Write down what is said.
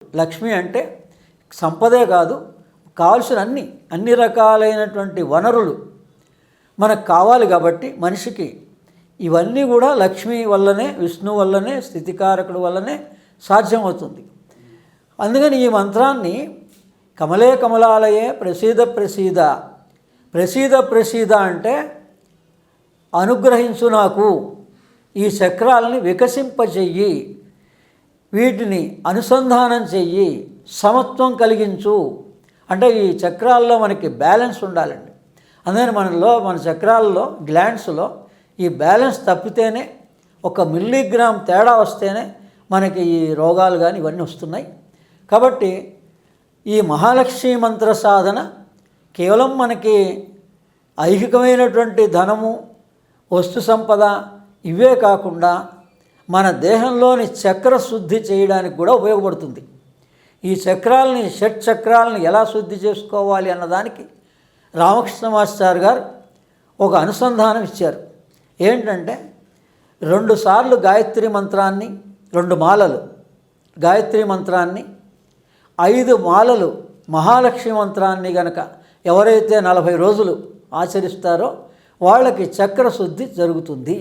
లక్ష్మి అంటే సంపదే కాదు, కావాల్సిన అన్ని రకాలైనటువంటి వనరులు మనకు కావాలి. కాబట్టి మనిషికి ఇవన్నీ కూడా లక్ష్మి వల్లనే, విష్ణు వల్లనే, స్థితికారకుడు వల్లనే సాధ్యమవుతుంది. అందుకని ఈ మంత్రాన్ని కమలే కమలాలయే ప్రసీద ప్రసీద, ప్రసీద ప్రసీద అంటే అనుగ్రహించు, నాకు ఈ చక్రాలని వికసింపచెయ్యి, వీటిని అనుసంధానం చెయ్యి, సమత్వం కలిగించు. అంటే ఈ చక్రాల్లో మనకి బ్యాలెన్స్ ఉండాలండి. అందుకని మన చక్రాల్లో, గ్లాండ్స్లో ఈ బ్యాలెన్స్ తప్పితేనే, 1 మిల్లీగ్రామ్ తేడా వస్తేనే మనకి ఈ రోగాలు కానీ ఇవన్నీ వస్తున్నాయి. కాబట్టి ఈ మహాలక్ష్మి మంత్ర సాధన కేవలం మనకి ఐహికమైనటువంటి ధనము, వస్తు సంపద ఇవే కాకుండా మన దేహంలోని చక్ర శుద్ధి చేయడానికి కూడా ఉపయోగపడుతుంది. ఈ చక్రాలని, షట్ చక్రాలను ఎలా శుద్ధి చేసుకోవాలి అన్నదానికి రామకృష్ణ మాస్టర్ గారు ఒక అనుసంధానం ఇచ్చారు. ఏంటంటే 2 సార్లు గాయత్రి మంత్రాన్ని, 2 మాలలు గాయత్రి మంత్రాన్ని, 5 మాలలు మహాలక్ష్మి మంత్రాన్ని గనక ఎవరైతే 40 రోజులు ఆచరిస్తారో వాళ్ళకి చక్రశుద్ధి జరుగుతుంది.